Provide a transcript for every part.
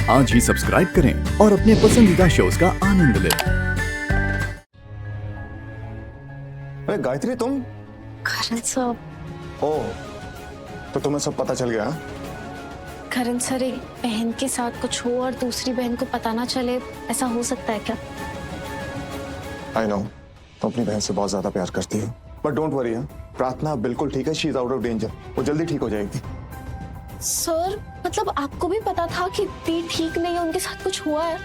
आज ही सब्सक्राइब करें और अपने पसंदीदा शोज का आनंद लें। अरे गायत्री, तुम? करण सर। ओह, तो तुम्हें सब पता चल गया? करण सर, एक बहन के साथ कुछ हो और दूसरी बहन को पता ना चले, ऐसा हो सकता है क्या? आई नो, तुम अपनी बहन से बहुत ज्यादा प्यार करती हो, बट डोंट वरी। प्रार्थना बिल्कुल ठीक है, she is out of danger, वो जल्दी ठीक हो जाएगी। सर, मतलब आपको भी पता था कि दी ठीक नहीं है, उनके साथ कुछ हुआ है?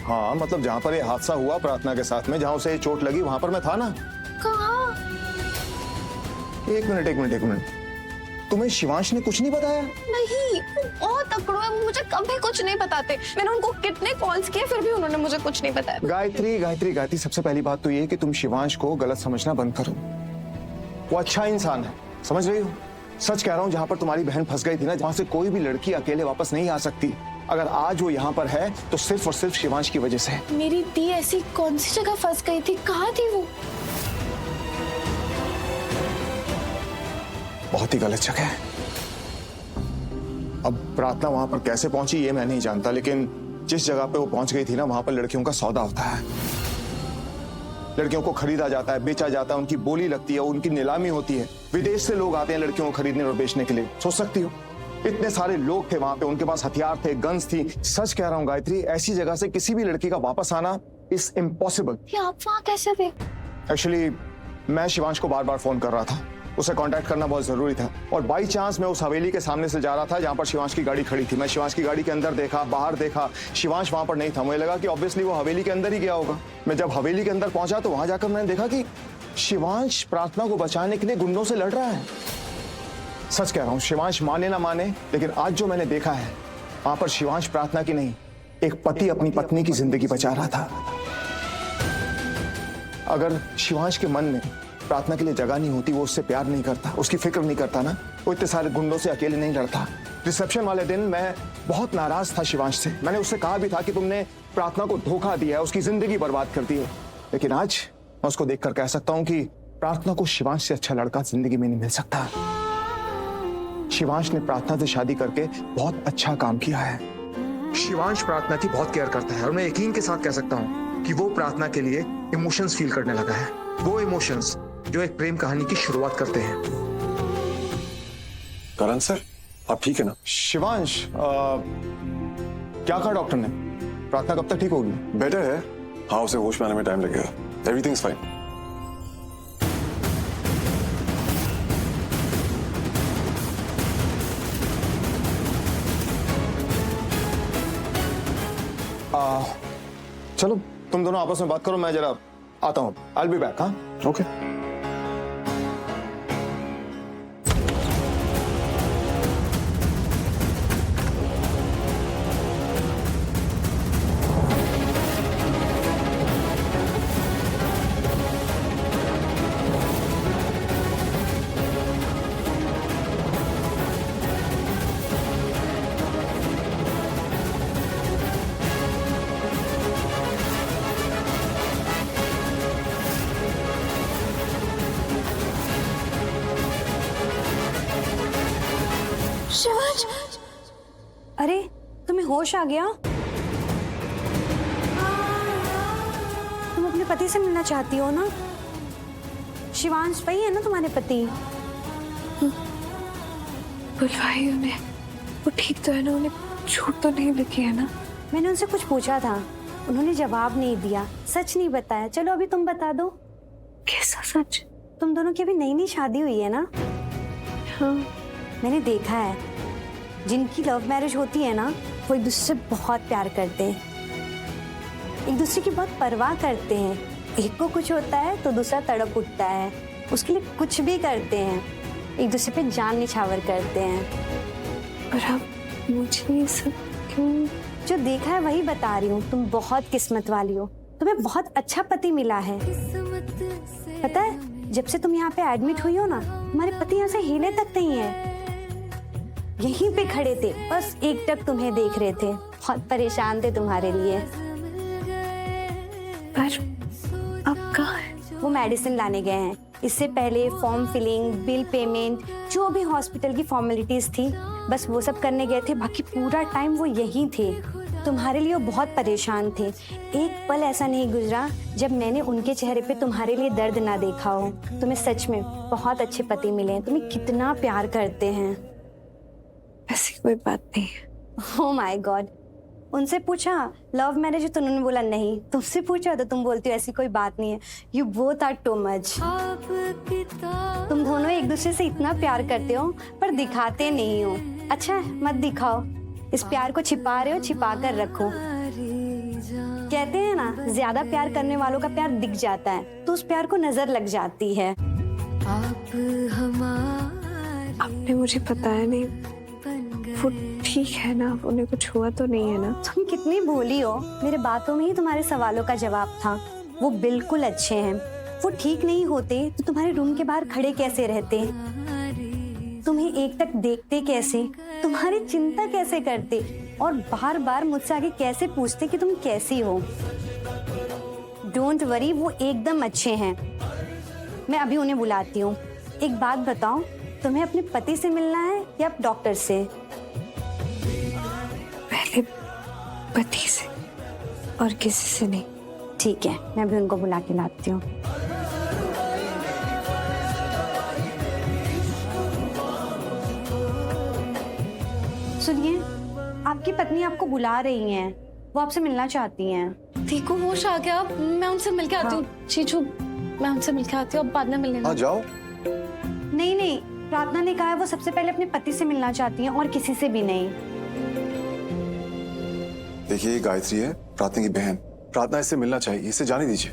हाँ, मतलब जहाँ पर ये हादसा हुआ प्रार्थना के साथ में, जहाँ उसे चोट लगी, वहां पर मैं था ना। कहाँ? एक मिनट, तुम्हें शिवांश ने कुछ नहीं बताया? नहीं, वो बहुत अकड़ू है, वो मुझे कभी कुछ नहीं बताते। मैंने उनको कितने कॉल्स किए, फिर भी उन्होंने मुझे कुछ नहीं बताया। गायत्री, सबसे पहली बात तो ये कि तुम शिवांश को गलत समझना बंद करो। वो अच्छा इंसान है, समझ रही हो? सच कह रहा हूँ, जहाँ पर तुम्हारी बहन फंस गई थी ना, वहां से कोई भी लड़की अकेले वापस नहीं आ सकती। अगर आज वो यहाँ पर है तो सिर्फ और सिर्फ शिवांश की वजह से। मेरी दी ऐसी कौन सी जगह फंस गई थी? कहाँ थी वो? बहुत ही गलत जगह है। अब प्रार्थना वहां पर कैसे पहुंची ये मैं नहीं जानता, लेकिन जिस जगह पे वो पहुंच गई थी ना, वहां पर लड़कियों का सौदा होता है। लड़कियों को खरीदा जाता है, बेचा जाता है, उनकी बोली लगती है, उनकी नीलामी होती है। विदेश से लोग आते हैं लड़कियों को खरीदने और बेचने के लिए। सोच सकती हो, इतने सारे लोग थे वहां पे, उनके पास हथियार थे, गन्स थी। सच कह रहा हूँ गायत्री, ऐसी जगह से किसी भी लड़की का वापस आना इज इम्पॉसिबल। आप वहाँ कैसे थे? एक्चुअली मैं शिवांश को बार बार फोन कर रहा था, उसे कांटेक्ट करना बहुत जरूरी था, और बाई चांस मैं उस हवेली के सामने से जा रहा था जहां पर शिवांश की गाड़ी खड़ी थी। मैं शिवांश की गाड़ी के अंदर देखा, बाहर देखा, शिवांश वहां पर नहीं था। मुझे लगा कि ऑब्वियसली वो हवेली के अंदर ही गया होगा। मैं जब हवेली के अंदर पहुंचा तो वहां जाकर मैंने देखा कि शिवांश प्रार्थना को बचाने के लिए गुंडों से लड़ रहा है। सच कह रहा हूं, शिवांश माने ना माने, लेकिन आज जो मैंने देखा है, वहां पर शिवांश प्रार्थना की नहीं, एक पति अपनी पत्नी की जिंदगी बचा रहा था। अगर शिवांश के मन में प्रार्थना के लिए जगह नहीं होती, वो उससे प्यार नहीं करता, उसकी फिक्र नहीं करता ना, वो इतने सारे गुंडों से अकेले नहीं लड़ता। रिसेप्शन वाले दिन मैं बहुत नाराज था शिवांश से। मैंने उससे कहा भी था कि तुमने प्रार्थना को धोखा दिया है, उसकी जिंदगी बर्बाद कर दी है। लेकिन आज मैं उसको देखकर कह सकता हूं कि प्रार्थना को शिवांश से अच्छा लड़का जिंदगी में नहीं मिल सकता। शिवांश ने प्रार्थना से शादी करके बहुत अच्छा काम किया है। शिवांश प्रार्थना की बहुत केयर करता है, और मैं यकीन के साथ कह सकता हूं कि वो प्रार्थना के लिए इमोशंस फील करने लगा है। वो इमोशंस जो एक प्रेम कहानी की शुरुआत करते हैं। करण सर, आप ठीक है ना? शिवांश, क्या कहा डॉक्टर ने? प्रार्थना कब तक ठीक होगी? बेटर है। हाँ, उसे होश में आने में टाइम लगेगा। Everything is fine. चलो तुम दोनों आपस में बात करो, मैं जरा आता हूँ। I'll be back, हाँ? ओके। शिवांश, अरे तुम्हें होश आ गया? तुम अपने पति से मिलना चाहती हो ना? शिवांश वही है ना तुम्हारे पति? बुलवाई उन्हें, वो ठीक तो है ना? उन्हें झूठ तो नहीं लिखी है ना? मैंने उनसे कुछ पूछा था, उन्होंने जवाब नहीं दिया, सच नहीं बताया। चलो अभी तुम बता दो। कैसा सच? तुम दोनों की अभी नई नई शादी हुई है ना? हाँ। मैंने देखा है, जिनकी लव मैरिज होती है ना, वो एक दूसरे से बहुत प्यार करते हैं, एक दूसरे की बहुत परवाह करते हैं। एक को कुछ होता है तो दूसरा तड़प उठता है, उसके लिए कुछ भी करते हैं, एक दूसरे पे जान निछावर करते हैं। पर अब मुझे ये सब क्यों? जो देखा है वही बता रही हूँ। तुम बहुत किस्मत वाली हो, तुम्हें बहुत अच्छा पति मिला है। पता है, जब से तुम यहाँ पे एडमिट हुई हो ना, तुम्हारे पति यहाँ से हिले तक नहीं है, यहीं पे खड़े थे, बस एक टक तुम्हें देख रहे थे। बहुत परेशान थे तुम्हारे लिए। पर अब कहाँ है? वो मेडिसिन लाने गए हैं। इससे पहले फॉर्म फिलिंग, बिल पेमेंट, जो भी हॉस्पिटल की फॉर्मेलिटीज थी बस वो सब करने गए थे, बाकी पूरा टाइम वो यहीं थे। तुम्हारे लिए वो बहुत परेशान थे। एक पल ऐसा नहीं गुजरा जब मैंने उनके चेहरे पे तुम्हारे लिए दर्द ना देखा हो। तुम्हें सच में बहुत अच्छे पति मिले हैं, तुम्हें कितना प्यार करते हैं। ऐसी कोई बात नहीं। ओह माय गॉड, उनसे पूछा लव मैरिज है तो उन्होंने बोला नहीं, तुमसे पूछा तो तुम बोलती हो ऐसी कोई बात नहीं है। You both are too much. तुम दोनों एक दूसरे से इतना प्यार करते हो पर दिखाते नहीं हो। अच्छा मत दिखाओ, इस प्यार को छिपा रहे हो, छिपा कर रखो। कहते हैं ना ज्यादा प्यार करने वालों का प्यार दिख जाता है तो उस प्यार को नजर लग जाती है। आपने मुझे बताया नहीं, वो ठीक है ना? उन्हें कुछ हुआ तो नहीं है ना? तुम कितनी भोली हो, मेरे बातों में ही तुम्हारे सवालों का जवाब था। वो बिल्कुल अच्छे हैं। वो ठीक नहीं होते तो तुम्हारे रूम के बाहर खड़े कैसे रहते, तुम्हें एक तक देखते कैसे, तुम्हारी चिंता कैसे करते और बार बार मुझसे आगे कैसे पूछते कि तुम कैसी हो। डोंट वरी, वो एकदम अच्छे हैं। मैं अभी उन्हें बुलाती हूँ। एक बात बताओ, तुम्हें अपने पति से मिलना है या डॉक्टर से? पहले पति से और किसी से नहीं। ठीक है, मैं अभी उनको बुला के लाती हूँ। सुनिए, आपकी पत्नी आपको बुला रही हैं, वो आपसे मिलना चाहती हैं। देखो होश आ गया, मैं उनसे मिलके आती हूँ। चीचू, मैं उनसे मिलके आती हूँ, अब बाद में मिल लेना। हाँ जाओ। नहीं नहीं, प्रार्थना ने कहा है वो सबसे पहले अपने पति से मिलना चाहती हैं और किसी से भी नहीं। देखिए ये गायत्री है, प्रार्थना की बहन। प्रार्थना इससे मिलना चाहिए, इसे जाने दीजिए।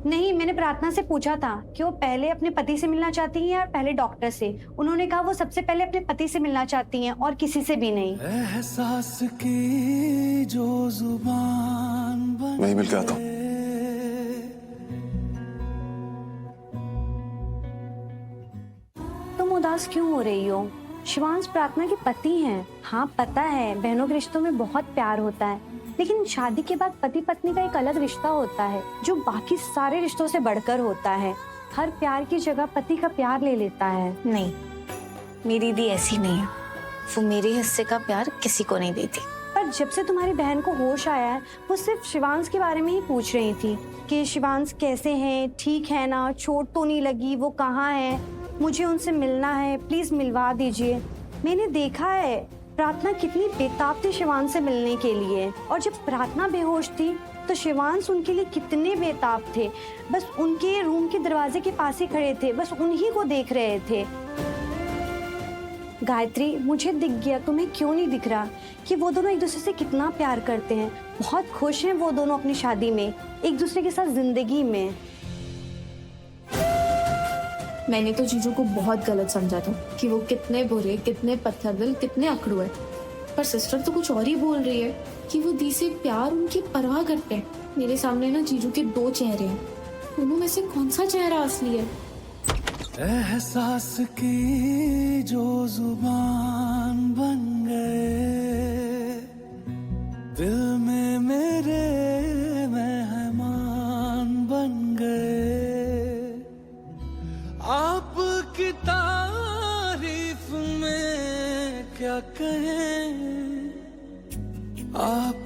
नहीं, मैंने प्रार्थना से पूछा था कि वो पहले अपने पति से मिलना चाहती हैं या पहले डॉक्टर से। उन्होंने कहा वो सबसे पहले अपने पति से मिलना चाहती हैं और किसी से भी नहीं। एहसास की जो जुबान बन मैं ही मिल के आता हूँ। तुम उदास क्यों हो रही हो? शिवांश प्रार्थना के पति हैं। हाँ पता है, बहनों के रिश्तों में बहुत प्यार होता है, लेकिन शादी के बाद पति पत्नी का एक अलग रिश्ता होता है जो बाकी सारे रिश्तों से बढ़कर होता है। हर प्यार की जगह पति का प्यार ले लेता है। नहीं, मेरी दी ऐसी नहीं है। वो मेरे हिस्से का प्यार किसी को नहीं देती। पर जब से तुम्हारी बहन को होश आया है, वो सिर्फ शिवांश के बारे में ही पूछ रही थी कि शिवांश कैसे हैं, ठीक है ना, चोट तो नहीं लगी, वो कहाँ है, मुझे उनसे मिलना है, प्लीज मिलवा दीजिए। मैंने देखा है प्रार्थना कितनी बेताब थी शिवांश से मिलने के लिए, और जब प्रार्थना बेहोश थी तो शिवांश उनके लिए कितने बेताब थे। बस उनके रूम के दरवाजे के पास ही खड़े थे, बस उन्हीं को देख रहे थे। गायत्री, मुझे दिख गया, तुम्हें क्यों नहीं दिख रहा कि वो दोनों एक दूसरे से कितना प्यार करते हैं। बहुत खुश हैं वो दोनों अपनी शादी में, एक दूसरे के साथ जिंदगी में। मैंने तो जीजू को बहुत गलत समझा था कि वो कितने बुरे, कितने पत्थर दिल, कितने अकड़ू है। पर सिस्टर तो कुछ और ही बोल रही है कि वो दी से प्यार, उनकी परवाह करते हैं। मेरे सामने ना जीजू के दो चेहरे हैं, दोनों में से कौन सा चेहरा असली है? एहसास की जो जुबान बन गए, दिल में मेरे मेहमान बन गए। आपकी तारीफ में क्या कहें, आप